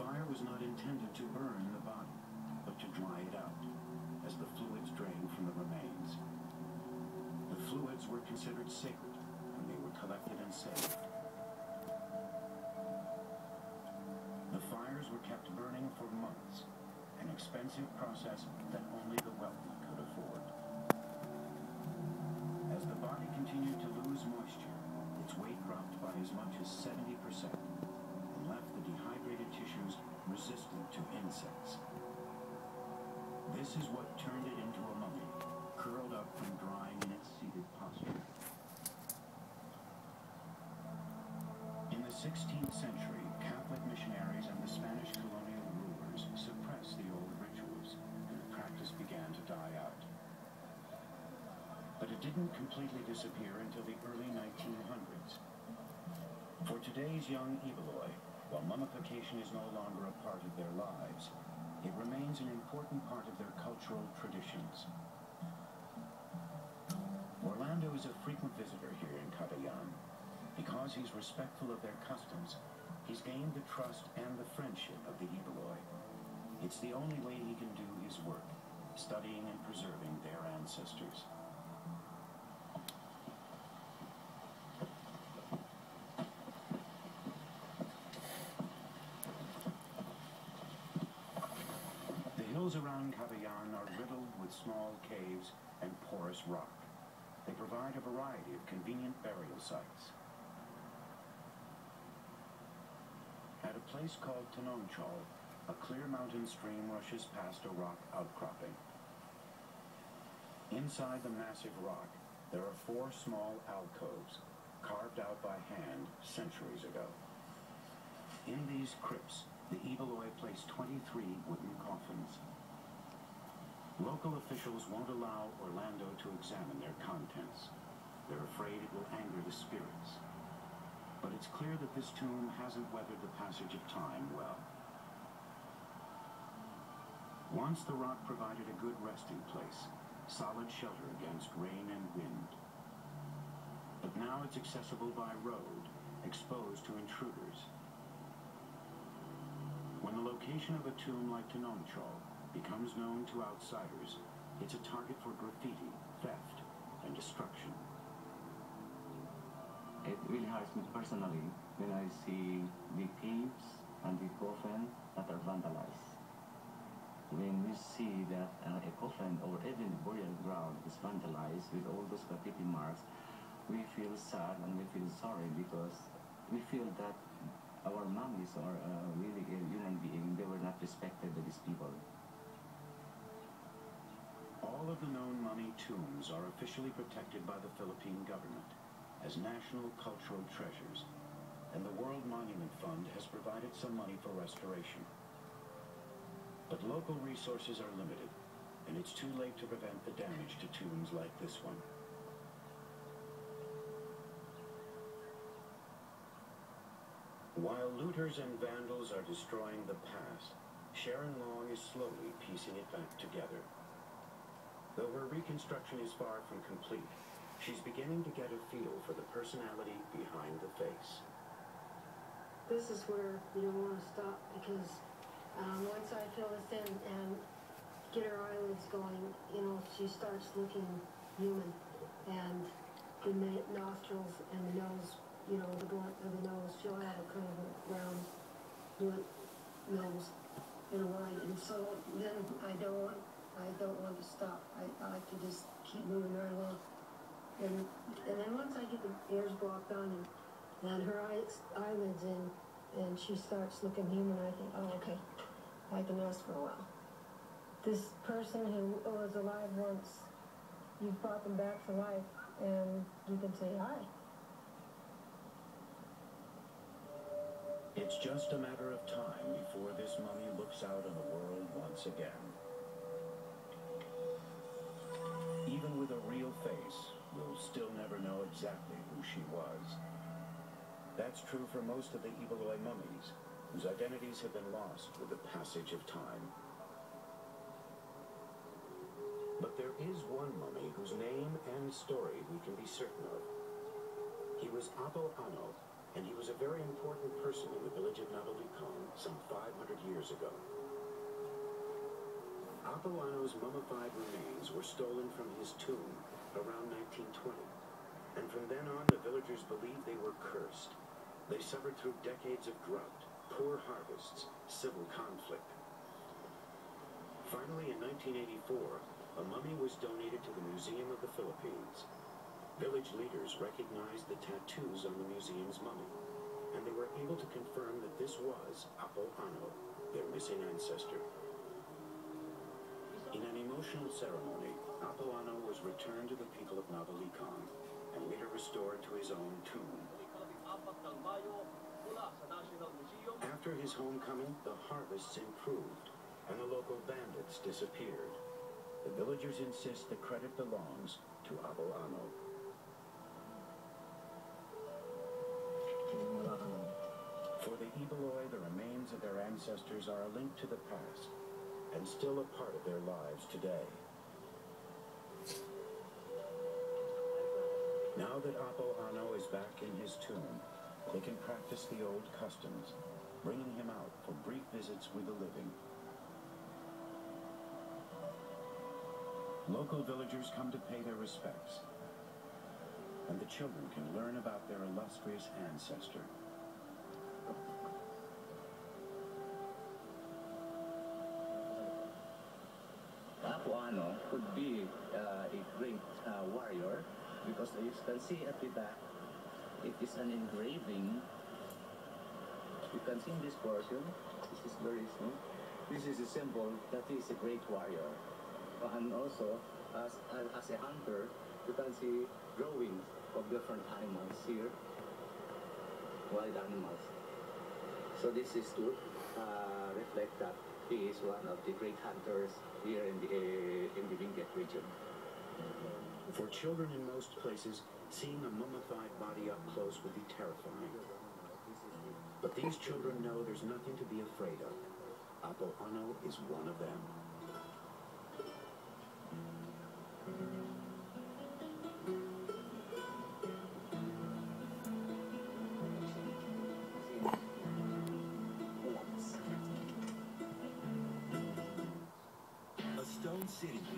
fire was not intended to burn the body, but to dry it out, as the fluids drained from the remains. The fluids were considered sacred, and they were collected and saved. The fires were kept burning for months, an expensive process that only the wealthy could afford. As the body continued to lose moisture, its weight dropped by as much as 70% and left the dehydrated tissues resistant to insects. This is what turned it into a mummy, curled up from drying in its seated posture. In the 16th century, Catholic missionaries and the Spanish colonial rulers suppressed the old rituals, and the practice began to die out. But it didn't completely disappear until the early 1900s. For today's young Ibaloi, while mummification is no longer a part of their lives, it remains an important part of their cultural traditions. Orlando is a frequent visitor here in Cagayan. Because he's respectful of their customs, he's gained the trust and the friendship of the Ibaloi. It's the only way he can do his work, studying and preserving their ancestors. The hills around Cagayan are riddled with small caves and porous rock. They provide a variety of convenient burial sites. At a place called Tanongchal, a clear mountain stream rushes past a rock outcropping. Inside the massive rock, there are 4 small alcoves, carved out by hand centuries ago. In these crypts, the Ibaloi placed 23 wooden coffins. Local officials won't allow Orlando to examine their contents. They're afraid it will anger the spirits. But it's clear that this tomb hasn't weathered the passage of time well. Once the rock provided a good resting place, solid shelter against rain and wind. But now it's accessible by road, exposed to intruders. When the location of a tomb like Tanongchal becomes known to outsiders, it's a target for graffiti, theft, and destruction. It really hurts me personally when I see the caves and the coffin that are vandalized. When we see that a coffin or even the burial ground is vandalized with all those graffiti marks, we feel sad and we feel sorry because we feel that our mummies are really a human being. They were not respected by these people. All of the known mummy tombs are officially protected by the Philippine government as national cultural treasures, and the World Monument Fund has provided some money for restoration. But local resources are limited, and it's too late to prevent the damage to tombs like this one. While looters and vandals are destroying the past, Sharon Long is slowly piecing it back together. Though her reconstruction is far from complete, she's beginning to get a feel for the personality behind the face. This is where you don't want to stop because once I fill this in and get her eyelids going, she starts looking human. And the nostrils and the nose, the blunt of the nose, she'll have a kind of a round, blunt nose and a line. And so then I don't want to stop. I like to just keep moving right along. And then once I get the ears blocked on and her eyelids in, and she starts looking human, I think, oh, okay, I can rest for a while. This person who was alive once, you've brought them back to life, and you can say hi. It's just a matter of time before this mummy looks out on the world once again. Even with a real face, we'll still never know exactly who she was. That's true for most of the Ibaloi mummies, whose identities have been lost with the passage of time. But there is one mummy whose name and story we can be certain of. He was Apo Ano, and he was a very important person in the village of Nabalikon some 500 years ago. Apo Ano's mummified remains were stolen from his tomb around 1920, and from then on the villagers believed they were cursed. They suffered through decades of drought, poor harvests, civil conflict. Finally, in 1984, a mummy was donated to the Museum of the Philippines. Village leaders recognized the tattoos on the museum's mummy, and they were able to confirm that this was Apo Ano, their missing ancestor. In an emotional ceremony, Apo Ano was returned to the people of Navalicon and later restored to his own tomb. After his homecoming, the harvests improved and the local bandits disappeared. The villagers insist the credit belongs to Apo Ano. For the Ibaloi, the remains of their ancestors are a link to the past and still a part of their lives today. Now that Apo Ano is back in his tomb, they can practice the old customs, bringing him out for brief visits with the living. Local villagers come to pay their respects, and the children can learn about their illustrious ancestor. Apo Ano could be a great warrior, because as you can see at the back, it is an engraving. You can see in this portion, this is very small. This is a symbol that he is a great warrior. And also, as a hunter, you can see drawings of different animals here, wild animals. So this is to reflect that he is one of the great hunters here in the Benguet region. For children in most places, seeing a mummified body up close would be terrifying. But these children know there's nothing to be afraid of. Apo Ano is one of them. A stone city